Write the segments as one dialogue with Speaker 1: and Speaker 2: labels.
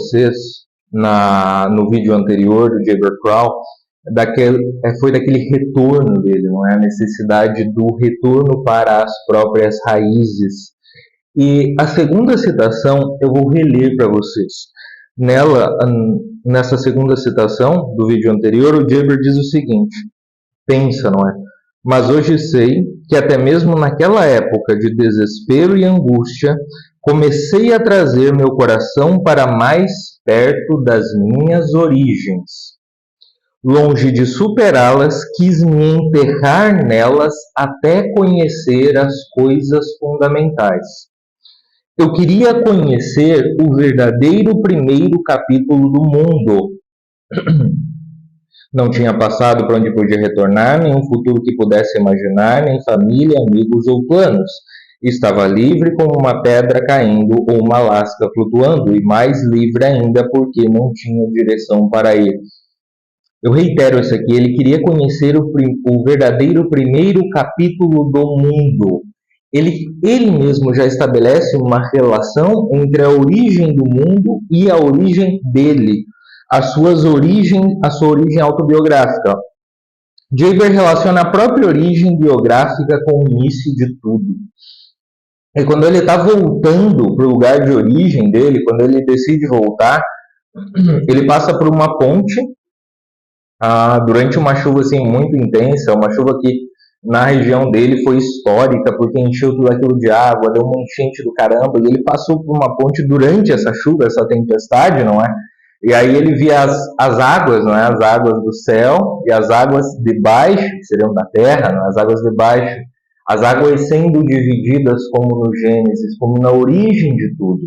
Speaker 1: vocês no vídeo anterior do Jayber Crow foi daquele retorno dele, não é? A necessidade do retorno para as próprias raízes. E a segunda citação eu vou reler para vocês. Nessa segunda citação do vídeo anterior, o Jayber diz o seguinte: pensa, não é? Mas hoje sei que até mesmo naquela época de desespero e angústia, comecei a trazer meu coração para mais perto das minhas origens. Longe de superá-las, quis me enterrar nelas até conhecer as coisas fundamentais. Eu queria conhecer o verdadeiro primeiro capítulo do mundo. Não tinha passado para onde podia retornar, nem um futuro que pudesse imaginar, nem família, amigos ou planos. Estava livre como uma pedra caindo ou uma lasca flutuando, e mais livre ainda porque não tinha direção para ir. Eu reitero isso aqui, ele queria conhecer o verdadeiro primeiro capítulo do mundo. Ele mesmo já estabelece uma relação entre a origem do mundo e a origem dele. A sua origem autobiográfica. Jayber relaciona a própria origem biográfica com o início de tudo. E quando ele está voltando para o lugar de origem dele, quando ele decide voltar, ele passa por uma ponte durante uma chuva assim, muito intensa, uma chuva que na região dele foi histórica, porque encheu tudo aquilo de água, deu uma enchente do caramba, e ele passou por uma ponte durante essa chuva, essa tempestade, não é? E aí ele via as águas, não é? As águas do céu e as águas de baixo, que seriam da terra, não é? As águas de baixo, as águas sendo divididas como no Gênesis, como na origem de tudo.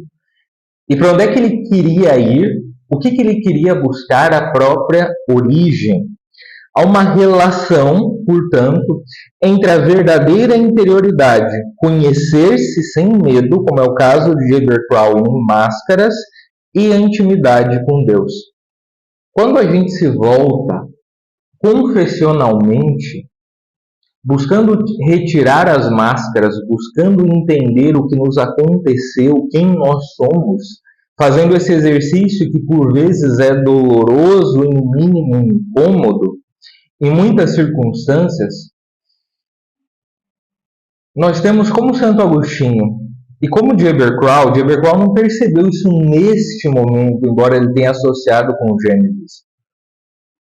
Speaker 1: E para onde é que ele queria ir? O que ele queria buscar? A própria origem. Há uma relação, portanto, entre a verdadeira interioridade, conhecer-se sem medo, como é o caso de Jayber Crow em Máscaras, e a intimidade com Deus. Quando a gente se volta confessionalmente, buscando retirar as máscaras, buscando entender o que nos aconteceu, quem nós somos, fazendo esse exercício que por vezes é doloroso, em mínimo incômodo, em muitas circunstâncias, nós temos como Santo Agostinho e como Jayber Crow não percebeu isso neste momento, embora ele tenha associado com o Gênesis.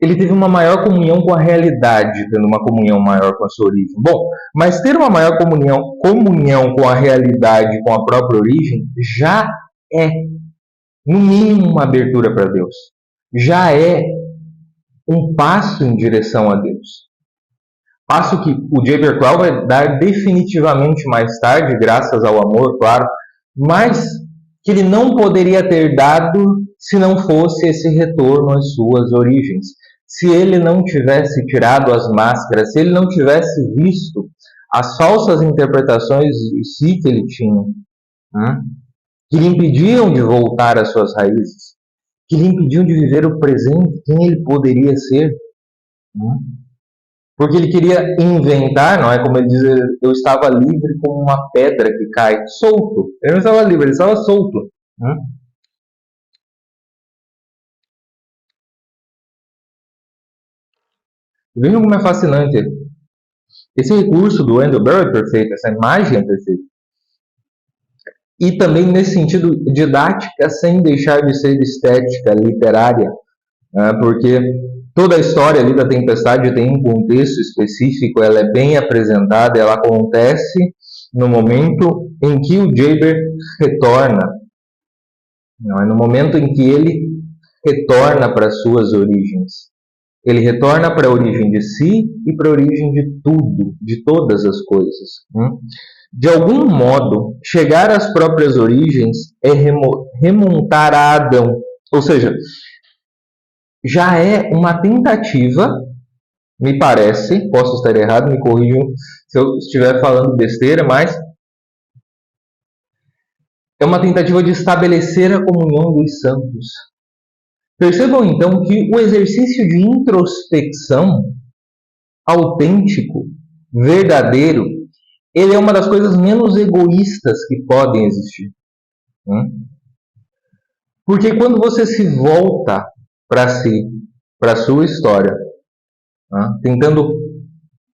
Speaker 1: Ele teve uma maior comunhão com a realidade, tendo uma comunhão maior com a sua origem. Bom, mas ter uma maior comunhão com a realidade, com a própria origem, já é, no mínimo, uma abertura para Deus. Já é um passo em direção a Deus. Passo que o Jayber Crow vai dar definitivamente mais tarde, graças ao amor, claro, mas que ele não poderia ter dado se não fosse esse retorno às suas origens. Se ele não tivesse tirado as máscaras, se ele não tivesse visto as falsas interpretações de si que ele tinha, que lhe impediam de voltar às suas raízes, que lhe impediam de viver o presente, quem ele poderia ser. Porque ele queria inventar, não é? Como ele diz, eu estava livre como uma pedra que cai, solto. Ele não estava livre, ele estava solto. Vejam como é fascinante. Esse recurso do Wendell Berry é perfeito, essa imagem é perfeita. E também nesse sentido, didática sem deixar de ser estética, literária. Porque toda a história ali da tempestade tem um contexto específico, ela é bem apresentada, ela acontece no momento em que o Jayber retorna. Não é no momento em que ele retorna para as suas origens. Ele retorna para a origem de si e para a origem de tudo, de todas as coisas. De algum modo, chegar às próprias origens é remontar a Adão. Ou seja, já é uma tentativa, me parece, posso estar errado, me corrijam se eu estiver falando besteira, mas é uma tentativa de estabelecer a comunhão dos santos. Percebam então que o exercício de introspecção autêntico, verdadeiro, ele é uma das coisas menos egoístas que podem existir. Porque quando você se volta para si, para a sua história, tentando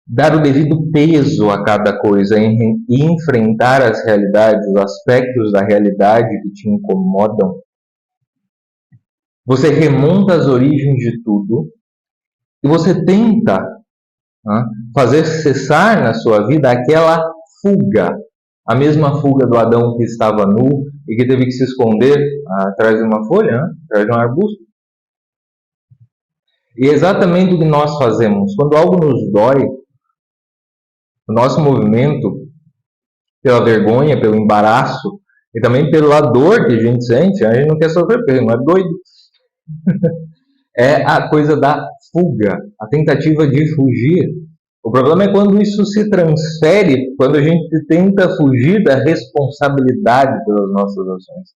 Speaker 1: dar o devido peso a cada coisa e enfrentar as realidades, os aspectos da realidade que te incomodam, você remonta às origens de tudo e você tenta fazer cessar na sua vida aquela fuga, a mesma fuga do Adão que estava nu e que teve que se esconder atrás de uma folha, atrás de um arbusto. E é exatamente o que nós fazemos. Quando algo nos dói, o nosso movimento, pela vergonha, pelo embaraço e também pela dor que a gente sente, a gente não quer sofrer, porque não é doido. É a coisa da fuga, a tentativa de fugir. O problema é quando isso se transfere, quando a gente tenta fugir da responsabilidade pelas nossas ações,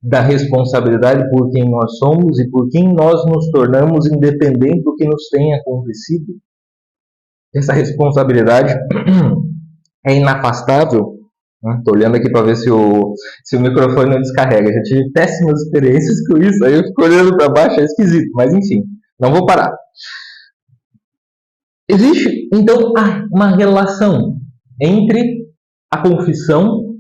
Speaker 1: da responsabilidade por quem nós somos e por quem nós nos tornamos, independente do que nos tenha acontecido. Essa responsabilidade é inafastável. Estou olhando aqui para ver se o microfone não descarrega. Já tive péssimas experiências com isso, aí eu fico olhando para baixo, é esquisito, mas enfim, não vou parar. Existe, então, uma relação entre a confissão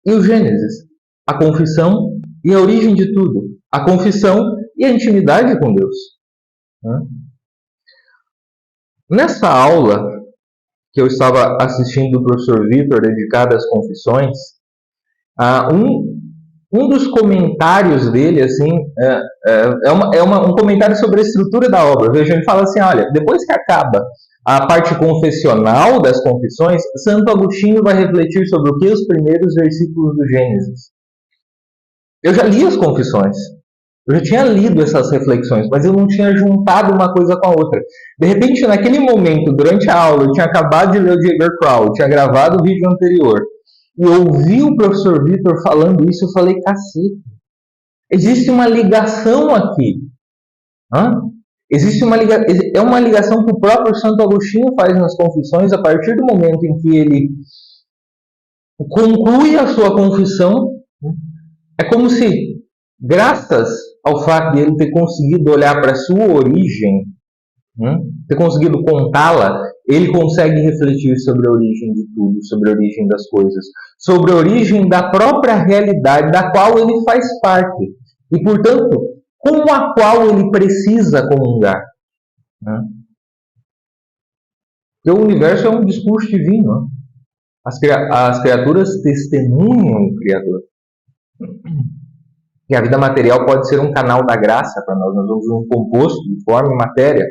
Speaker 1: e o Gênesis, a confissão e a origem de tudo, a confissão e a intimidade com Deus. Nessa aula que eu estava assistindo do professor Vitor, dedicada às confissões, um dos comentários dele assim, um comentário sobre a estrutura da obra. Veja, ele fala assim, olha, depois que acaba a parte confessional das confissões, Santo Agostinho vai refletir sobre o que? Os primeiros versículos do Gênesis. Eu já li as confissões, eu já tinha lido essas reflexões, mas eu não tinha juntado uma coisa com a outra. De repente, naquele momento, durante a aula, eu tinha acabado de ler o J. Crow, tinha gravado o vídeo anterior, e ouvi o professor Vitor falando isso, eu falei, cacete, existe uma ligação aqui. Existe uma ligação que o próprio Santo Agostinho faz nas confissões a partir do momento em que ele conclui a sua confissão. É como se, graças ao fato de ele ter conseguido olhar para a sua origem, ter conseguido contá-la, ele consegue refletir sobre a origem de tudo, sobre a origem das coisas, sobre a origem da própria realidade da qual ele faz parte e, portanto, com a qual ele precisa comungar. Porque o universo é um discurso divino. As criaturas testemunham o Criador. E a vida material pode ser um canal da graça para nós. Nós somos um composto de forma e matéria.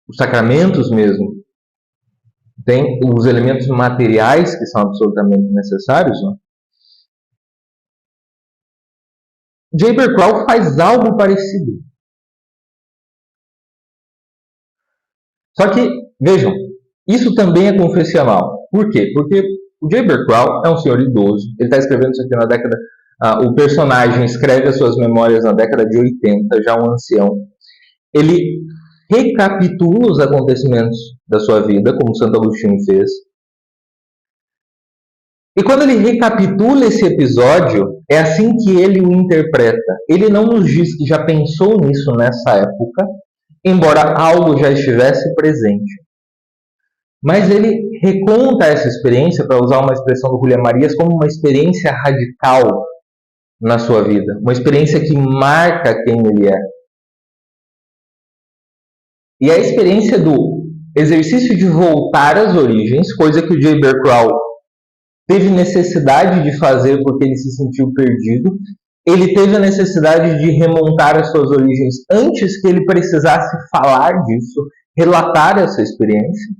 Speaker 1: Os sacramentos mesmo têm os elementos materiais que são absolutamente necessários. J. Crow faz algo parecido. Só que, vejam, isso também é confessional. Por quê? Porque o J. Crow é um senhor idoso. Ele está escrevendo isso aqui na década... o personagem escreve as suas memórias na década de 80, já um ancião. Ele recapitula os acontecimentos da sua vida, como Santo Agostinho fez. E quando ele recapitula esse episódio, é assim que ele o interpreta. Ele não nos diz que já pensou nisso nessa época, embora algo já estivesse presente. Mas ele reconta essa experiência, para usar uma expressão do Julián Marías, como uma experiência radical na sua vida. Uma experiência que marca quem ele é. E a experiência do exercício de voltar às origens, coisa que o J. Crow teve necessidade de fazer porque ele se sentiu perdido. Ele teve a necessidade de remontar as suas origens antes que ele precisasse falar disso, relatar essa experiência.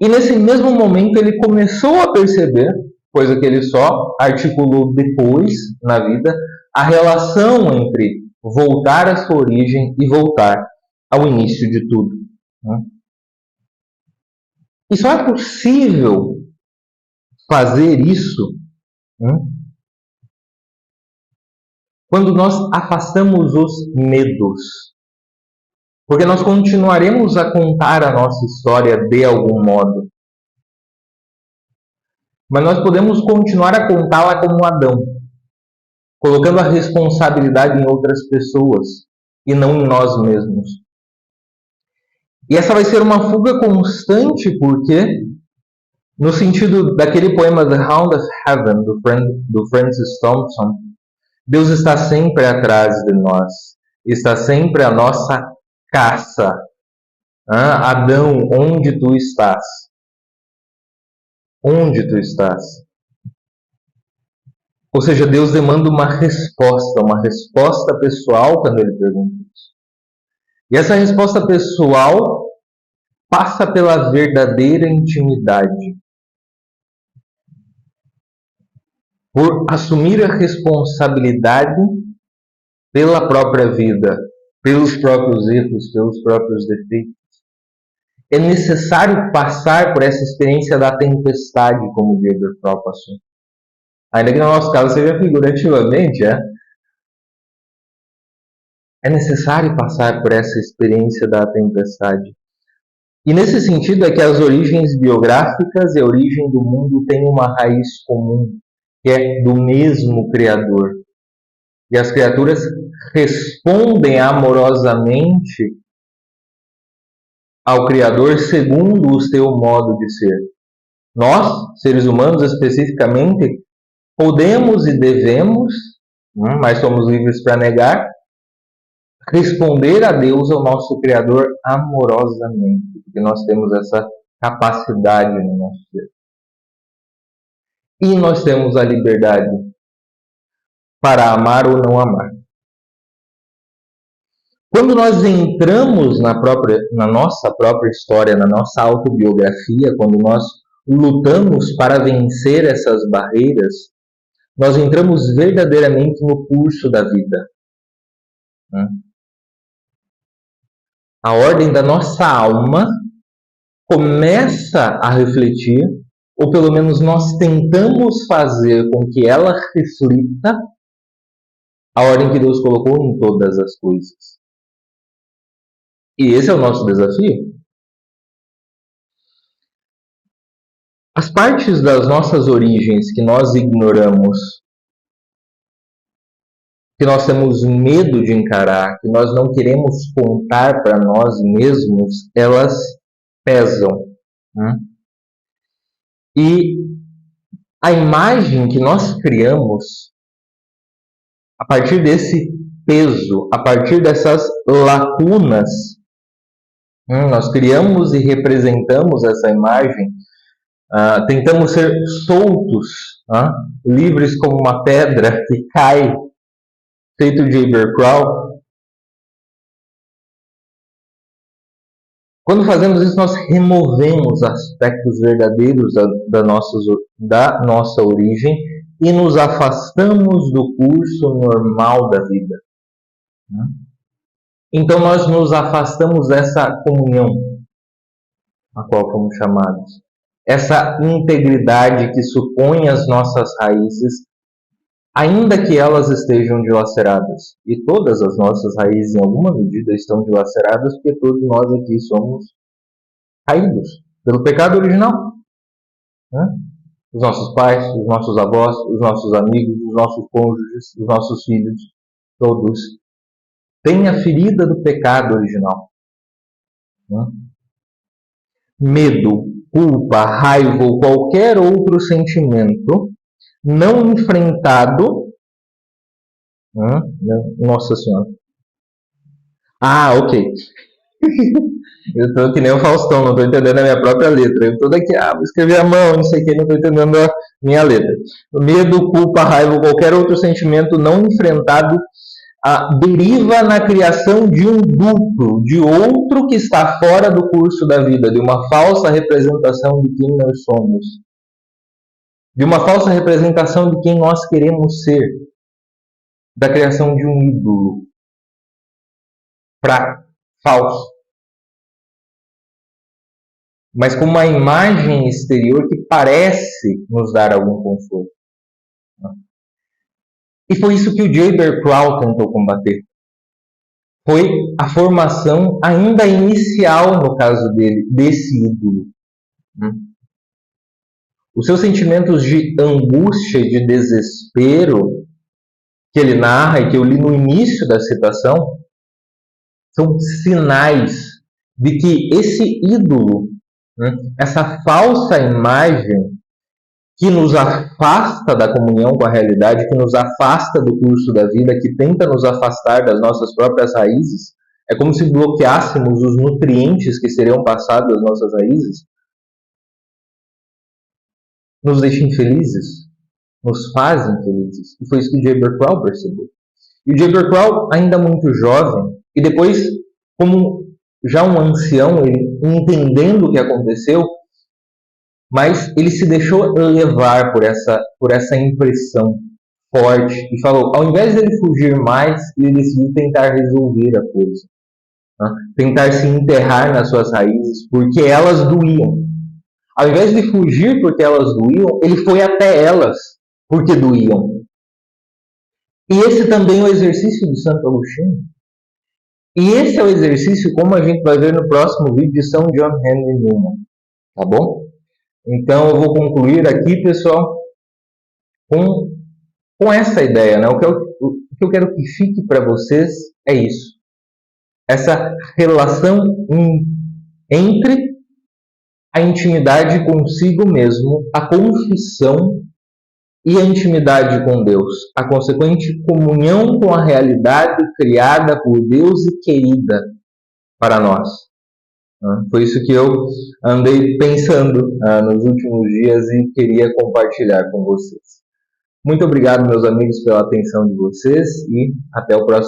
Speaker 1: E nesse mesmo momento ele começou a perceber, coisa que ele só articulou depois na vida, a relação entre voltar à sua origem e voltar ao início de tudo. E só é possível fazer isso quando nós afastamos os medos. Porque nós continuaremos a contar a nossa história de algum modo. Mas nós podemos continuar a contá-la como Adão. colocando a responsabilidade em outras pessoas e não em nós mesmos. E essa vai ser uma fuga constante, porque, no sentido daquele poema The Hound of Heaven, do Francis Thompson, Deus está sempre atrás de nós, está sempre à nossa caça. Adão, onde tu estás? Onde tu estás? Ou seja, Deus demanda uma resposta pessoal quando Ele pergunta isso. E essa resposta pessoal passa pela verdadeira intimidade, por assumir a responsabilidade pela própria vida, pelos próprios erros, pelos próprios defeitos. É necessário passar por essa experiência da tempestade, como o Jaeger passou. Ainda que no nosso caso seja figurativamente, é necessário passar por essa experiência da tempestade. E nesse sentido é que as origens biográficas e a origem do mundo têm uma raiz comum, que é do mesmo Criador. E as criaturas respondem amorosamente ao Criador segundo o seu modo de ser. Nós, seres humanos especificamente, podemos e devemos, mas somos livres para negar, responder a Deus, ao nosso Criador, amorosamente, porque nós temos essa capacidade no nosso ser. E nós temos a liberdade para amar ou não amar. Quando nós entramos na nossa própria história, na nossa autobiografia, quando nós lutamos para vencer essas barreiras, nós entramos verdadeiramente no curso da vida. A ordem da nossa alma começa a refletir, ou pelo menos nós tentamos fazer com que ela reflita a ordem que Deus colocou em todas as coisas. E esse é o nosso desafio. As partes das nossas origens que nós ignoramos, que nós temos medo de encarar, que nós não queremos contar para nós mesmos, elas pesam. E a imagem que nós criamos, a partir desse peso, a partir dessas lacunas, nós criamos e representamos essa imagem, tentamos ser soltos, livres como uma pedra que cai, feito de Jaeger Crow. Quando fazemos isso, nós removemos aspectos verdadeiros da nossa origem e nos afastamos do curso normal da vida. Então nós nos afastamos dessa comunhão a qual fomos chamados. Essa integridade que supõe as nossas raízes, ainda que elas estejam dilaceradas. E todas as nossas raízes, em alguma medida, estão dilaceradas, porque todos nós aqui somos caídos pelo pecado original. Os nossos pais, os nossos avós, os nossos amigos, os nossos cônjuges, os nossos filhos, todos têm a ferida do pecado original. Medo, culpa, raiva ou qualquer outro sentimento não enfrentado. Nossa Senhora. Ok. Eu estou que nem o Faustão, não estou entendendo a minha própria letra. Eu estou daqui, vou escrever a mão, não sei o que, não estou entendendo a minha letra. Medo, culpa, raiva ou qualquer outro sentimento não enfrentado deriva na criação de um duplo, de outro que está fora do curso da vida, de uma falsa representação de quem nós somos, de uma falsa representação de quem nós queremos ser, da criação de um ídolo falso, mas com uma imagem exterior que parece nos dar algum conforto. E foi isso que o Jaeger Crow tentou combater. Foi a formação ainda inicial, no caso dele, desse ídolo. Os seus sentimentos de angústia e de desespero, que ele narra e que eu li no início da citação, são sinais de que esse ídolo, né, essa falsa imagem que nos afasta da comunhão com a realidade, que nos afasta do curso da vida, que tenta nos afastar das nossas próprias raízes, é como se bloqueássemos os nutrientes que seriam passados às nossas raízes, nos deixa infelizes, nos faz infelizes. E foi isso que o J.B. Crow percebeu. E o J.B. Crow, ainda muito jovem, e depois, como já um ancião, ele entendendo o que aconteceu, mas ele se deixou levar por essa impressão forte e falou, ao invés de ele fugir mais, ele decidiu tentar resolver a coisa, né? Tentar se enterrar nas suas raízes, porque elas doíam. Ao invés de fugir porque elas doíam, ele foi até elas porque doíam. E esse também é o exercício de Santo Agostinho. E esse é o exercício, como a gente vai ver no próximo vídeo, de São John Henry Newman. Tá bom? Então eu vou concluir aqui, pessoal, com essa ideia, né? O que eu quero que fique para vocês é isso. Essa relação entre a intimidade consigo mesmo, a confissão e a intimidade com Deus, a consequente comunhão com a realidade criada por Deus e querida para nós. Foi isso que eu andei pensando nos últimos dias e queria compartilhar com vocês. Muito obrigado, meus amigos, pela atenção de vocês e até o próximo